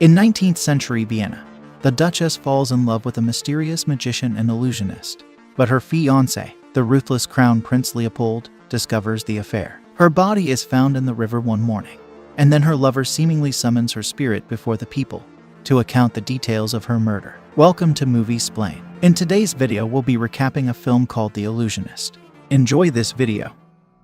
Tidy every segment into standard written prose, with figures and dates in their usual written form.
In 19th century Vienna, the Duchess falls in love with a mysterious magician and illusionist, but her fiancé, the ruthless Crown Prince Leopold, discovers the affair. Her body is found in the river one morning, and then her lover seemingly summons her spirit before the people to account the details of her murder. Welcome to Movie Splain. In today's video, we'll be recapping a film called The Illusionist. Enjoy this video.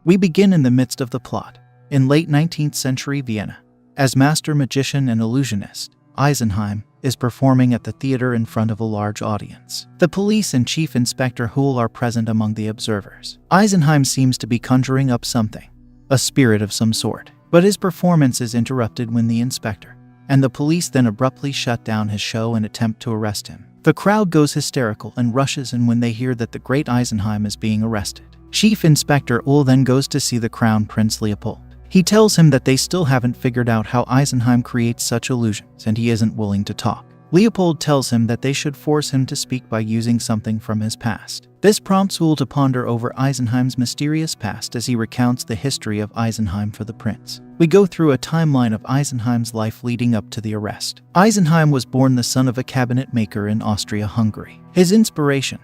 We begin in the midst of the plot, in late 19th century Vienna. As master magician and illusionist, Eisenheim is performing at the theater in front of a large audience. The police and Chief Inspector Huhl are present among the observers. Eisenheim seems to be conjuring up something, a spirit of some sort, but his performance is interrupted when the inspector and the police then abruptly shut down his show and attempt to arrest him. The crowd goes hysterical and rushes in when they hear that the great Eisenheim is being arrested. Chief Inspector Huhl then goes to see the Crown Prince Leopold. He tells him that they still haven't figured out how Eisenheim creates such illusions and he isn't willing to talk. Leopold tells him that they should force him to speak by using something from his past. This prompts Huhl to ponder over Eisenheim's mysterious past as he recounts the history of Eisenheim for the prince. We go through a timeline of Eisenheim's life leading up to the arrest. Eisenheim was born the son of a cabinet maker in Austria-Hungary. His inspiration,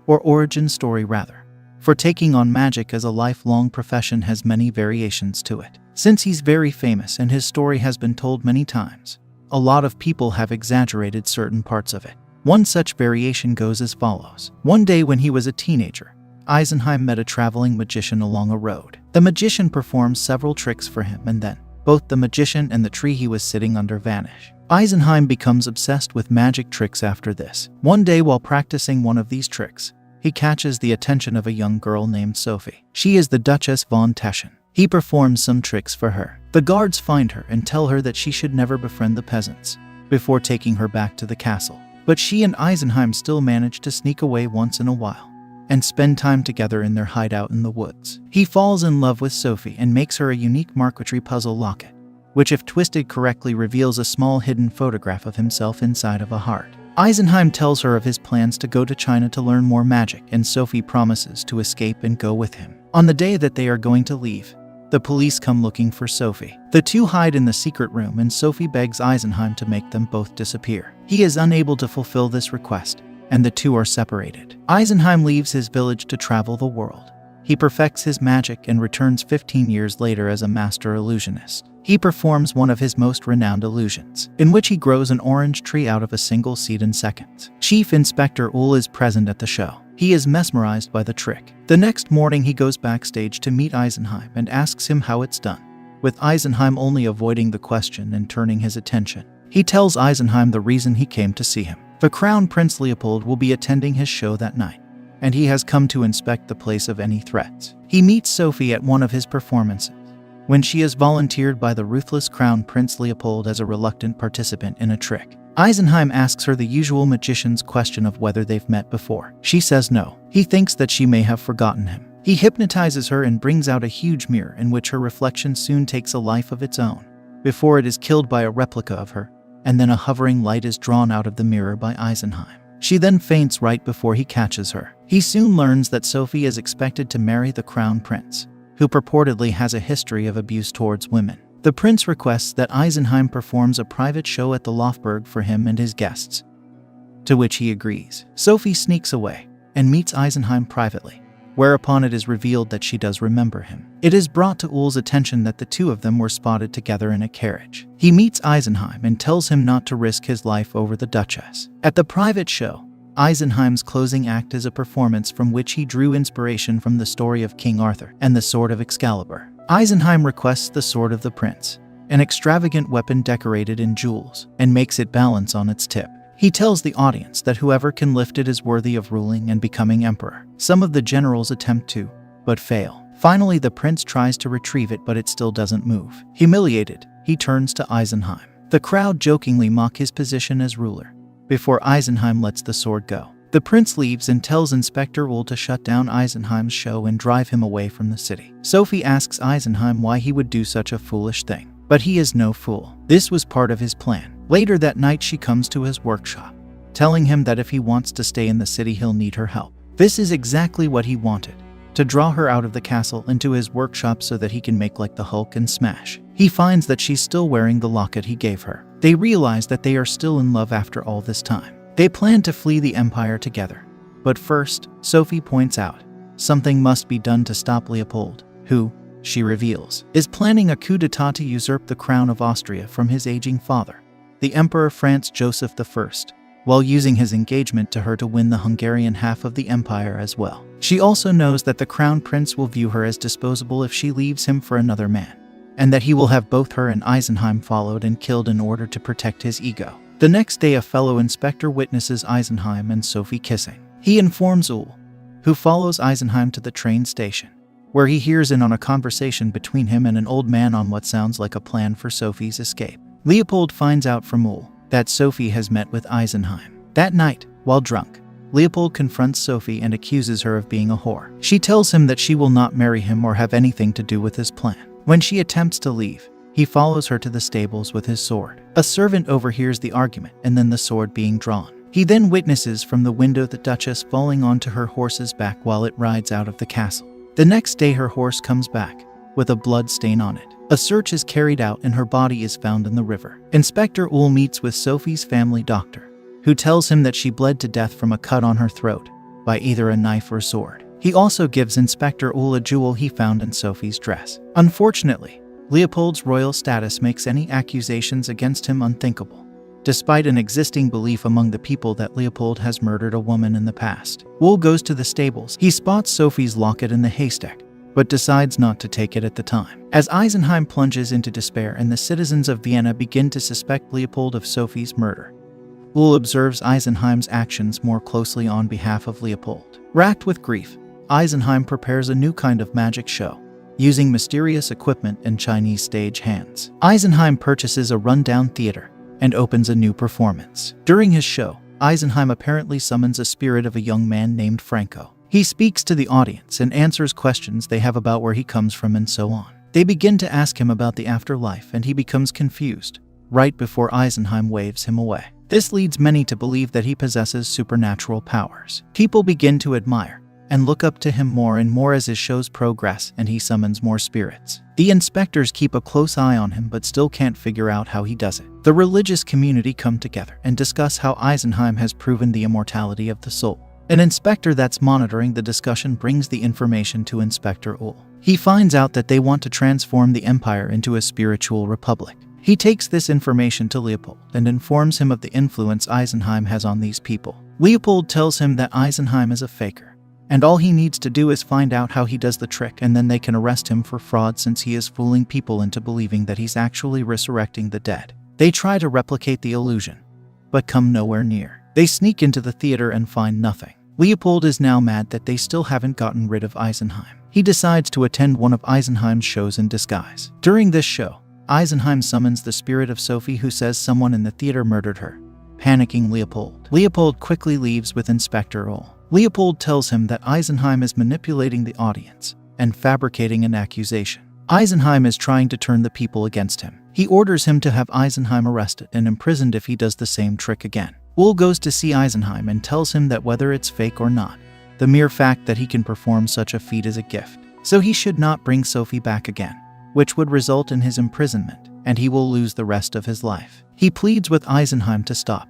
or origin story rather, for taking on magic as a lifelong profession has many variations to it. Since he's very famous and his story has been told many times, a lot of people have exaggerated certain parts of it. One such variation goes as follows. One day when he was a teenager, Eisenheim met a traveling magician along a road. The magician performs several tricks for him and then both the magician and the tree he was sitting under vanish. Eisenheim becomes obsessed with magic tricks after this. One day while practicing one of these tricks, he catches the attention of a young girl named Sophie. She is the Duchess von Teschen. He performs some tricks for her. The guards find her and tell her that she should never befriend the peasants before taking her back to the castle. But she and Eisenheim still manage to sneak away once in a while and spend time together in their hideout in the woods. He falls in love with Sophie and makes her a unique marquetry puzzle locket, which if twisted correctly reveals a small hidden photograph of himself inside of a heart. Eisenheim tells her of his plans to go to China to learn more magic, and Sophie promises to escape and go with him. On the day that they are going to leave, the police come looking for Sophie. The two hide in the secret room and Sophie begs Eisenheim to make them both disappear. He is unable to fulfill this request, and the two are separated. Eisenheim leaves his village to travel the world. He perfects his magic and returns 15 years later as a master illusionist. He performs one of his most renowned illusions, in which he grows an orange tree out of a single seed in seconds. Chief Inspector Huhl is present at the show. He is mesmerized by the trick. The next morning he goes backstage to meet Eisenheim and asks him how it's done, with Eisenheim only avoiding the question and turning his attention. He tells Eisenheim the reason he came to see him. The Crown Prince Leopold will be attending his show that night, and he has come to inspect the place of any threats. He meets Sophie at one of his performances, when she is volunteered by the ruthless Crown Prince Leopold as a reluctant participant in a trick. Eisenheim asks her the usual magician's question of whether they've met before. She says no. He thinks that she may have forgotten him. He hypnotizes her and brings out a huge mirror in which her reflection soon takes a life of its own, before it is killed by a replica of her, and then a hovering light is drawn out of the mirror by Eisenheim. She then faints right before he catches her. He soon learns that Sophie is expected to marry the Crown Prince, who purportedly has a history of abuse towards women. The prince requests that Eisenheim performs a private show at the Lofburg for him and his guests, to which he agrees. Sophie sneaks away and meets Eisenheim privately, whereupon it is revealed that she does remember him. It is brought to Huhl's attention that the two of them were spotted together in a carriage. He meets Eisenheim and tells him not to risk his life over the Duchess. At the private show, Eisenheim's closing act is a performance from which he drew inspiration from the story of King Arthur and the Sword of Excalibur. Eisenheim requests the sword of the prince, an extravagant weapon decorated in jewels, and makes it balance on its tip. He tells the audience that whoever can lift it is worthy of ruling and becoming emperor. Some of the generals attempt to, but fail. Finally, the prince tries to retrieve it, but it still doesn't move. Humiliated, he turns to Eisenheim. The crowd jokingly mock his position as ruler, before Eisenheim lets the sword go. The prince leaves and tells Inspector Huhl to shut down Eisenheim's show and drive him away from the city. Sophie asks Eisenheim why he would do such a foolish thing, but he is no fool. This was part of his plan. Later that night she comes to his workshop, telling him that if he wants to stay in the city he'll need her help. This is exactly what he wanted, to draw her out of the castle into his workshop so that he can make like the Hulk and smash. He finds that she's still wearing the locket he gave her. They realize that they are still in love after all this time. They plan to flee the Empire together. But first, Sophie points out, something must be done to stop Leopold, who, she reveals, is planning a coup d'etat to usurp the crown of Austria from his aging father, the Emperor Franz Joseph I, while using his engagement to her to win the Hungarian half of the empire as well. She also knows that the crown prince will view her as disposable if she leaves him for another man, and that he will have both her and Eisenheim followed and killed in order to protect his ego. The next day, a fellow inspector witnesses Eisenheim and Sophie kissing. He informs Uhl, who follows Eisenheim to the train station, where he hears in on a conversation between him and an old man on what sounds like a plan for Sophie's escape. Leopold finds out from Uhl that Sophie has met with Eisenheim. That night, while drunk, Leopold confronts Sophie and accuses her of being a whore. She tells him that she will not marry him or have anything to do with his plan. When she attempts to leave, he follows her to the stables with his sword. A servant overhears the argument and then the sword being drawn. He then witnesses from the window the Duchess falling onto her horse's back while it rides out of the castle. The next day, her horse comes back, with a blood stain on it. A search is carried out and her body is found in the river. Inspector Uhl meets with Sophie's family doctor, who tells him that she bled to death from a cut on her throat by either a knife or sword. He also gives Inspector Uhl a jewel he found in Sophie's dress. Unfortunately, Leopold's royal status makes any accusations against him unthinkable, despite an existing belief among the people that Leopold has murdered a woman in the past. Uhl goes to the stables. He spots Sophie's locket in the haystack, but decides not to take it at the time. As Eisenheim plunges into despair and the citizens of Vienna begin to suspect Leopold of Sophie's murder, Uhl observes Eisenheim's actions more closely on behalf of Leopold. Racked with grief, Eisenheim prepares a new kind of magic show, using mysterious equipment and Chinese stage hands. Eisenheim purchases a rundown theater and opens a new performance. During his show, Eisenheim apparently summons a spirit of a young man named Franco. He speaks to the audience and answers questions they have about where he comes from and so on. They begin to ask him about the afterlife and he becomes confused, right before Eisenheim waves him away. This leads many to believe that he possesses supernatural powers. People begin to admire and look up to him more and more as his shows progress and he summons more spirits. The inspectors keep a close eye on him but still can't figure out how he does it. The religious community come together and discuss how Eisenheim has proven the immortality of the soul. An inspector that's monitoring the discussion brings the information to Inspector Uhl. He finds out that they want to transform the empire into a spiritual republic. He takes this information to Leopold and informs him of the influence Eisenheim has on these people. Leopold tells him that Eisenheim is a faker, and all he needs to do is find out how he does the trick and then they can arrest him for fraud since he is fooling people into believing that he's actually resurrecting the dead. They try to replicate the illusion, but come nowhere near. They sneak into the theater and find nothing. Leopold is now mad that they still haven't gotten rid of Eisenheim. He decides to attend one of Eisenheim's shows in disguise. During this show, Eisenheim summons the spirit of Sophie who says someone in the theater murdered her, panicking Leopold. Leopold quickly leaves with Inspector Uhl. Leopold tells him that Eisenheim is manipulating the audience and fabricating an accusation. Eisenheim is trying to turn the people against him. He orders him to have Eisenheim arrested and imprisoned if he does the same trick again. Uhl goes to see Eisenheim and tells him that whether it's fake or not, the mere fact that he can perform such a feat is a gift. So he should not bring Sophie back again, which would result in his imprisonment, and he will lose the rest of his life. He pleads with Eisenheim to stop,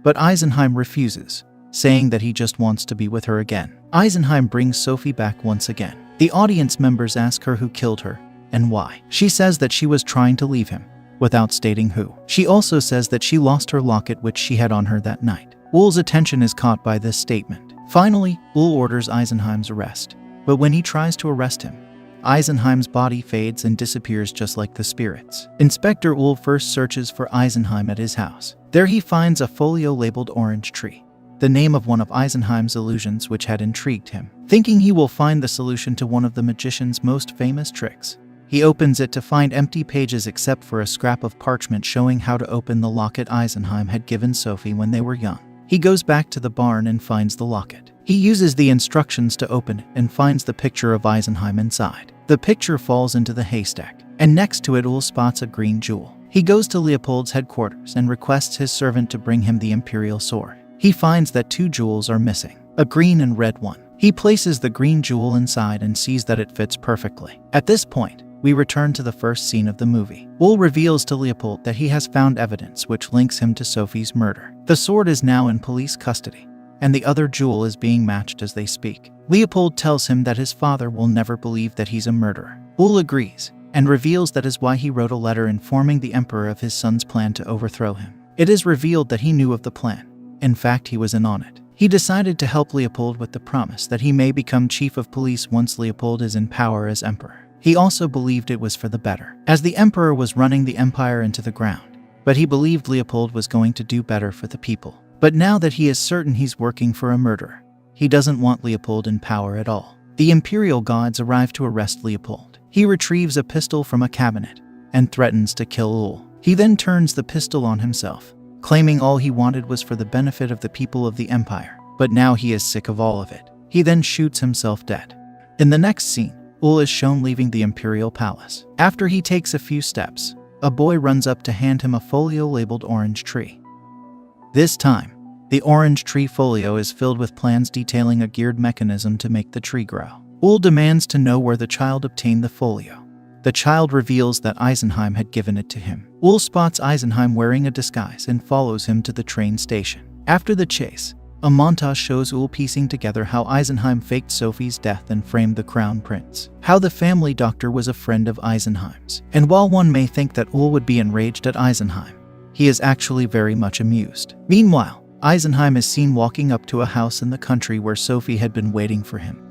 but Eisenheim refuses, saying that he just wants to be with her again. Eisenheim brings Sophie back once again. The audience members ask her who killed her and why. She says that she was trying to leave him, without stating who. She also says that she lost her locket which she had on her that night. Uhl's attention is caught by this statement. Finally, Uhl orders Eisenheim's arrest, but when he tries to arrest him, Eisenheim's body fades and disappears just like the spirits. Inspector Uhl first searches for Eisenheim at his house. There he finds a folio labeled Orange Tree, the name of one of Eisenheim's illusions which had intrigued him. Thinking he will find the solution to one of the magician's most famous tricks, he opens it to find empty pages except for a scrap of parchment showing how to open the locket Eisenheim had given Sophie when they were young. He goes back to the barn and finds the locket. He uses the instructions to open it and finds the picture of Eisenheim inside. The picture falls into the haystack, and next to it Uhl spots a green jewel. He goes to Leopold's headquarters and requests his servant to bring him the imperial sword. He finds that 2 jewels are missing, a green and red one. He places the green jewel inside and sees that it fits perfectly. At this point, We return to the first scene of the movie. Uhl reveals to Leopold that he has found evidence which links him to Sophie's murder. The sword is now in police custody, and the other jewel is being matched as they speak. Leopold tells him that his father will never believe that he's a murderer. Uhl agrees, and reveals that is why he wrote a letter informing the emperor of his son's plan to overthrow him. It is revealed that he knew of the plan. In fact, he was in on it. He decided to help Leopold with the promise that he may become chief of police once Leopold is in power as emperor. He also believed it was for the better, as the emperor was running the empire into the ground. But he believed Leopold was going to do better for the people. But now that he is certain he's working for a murderer, he doesn't want Leopold in power at all. The imperial guards arrive to arrest Leopold. He retrieves a pistol from a cabinet and threatens to kill Uhl. He then turns the pistol on himself, claiming all he wanted was for the benefit of the people of the empire. But now he is sick of all of it. He then shoots himself dead. In the next scene, Uhl is shown leaving the imperial palace. After he takes a few steps, a boy runs up to hand him a folio labeled Orange Tree. This time, the orange tree folio is filled with plans detailing a geared mechanism to make the tree grow. Uhl demands to know where the child obtained the folio. The child reveals that Eisenheim had given it to him. Uhl spots Eisenheim wearing a disguise and follows him to the train station. After the chase, a montage shows Uhl piecing together how Eisenheim faked Sophie's death and framed the crown prince, how the family doctor was a friend of Eisenheim's. And while one may think that Uhl would be enraged at Eisenheim, he is actually very much amused. Meanwhile, Eisenheim is seen walking up to a house in the country where Sophie had been waiting for him.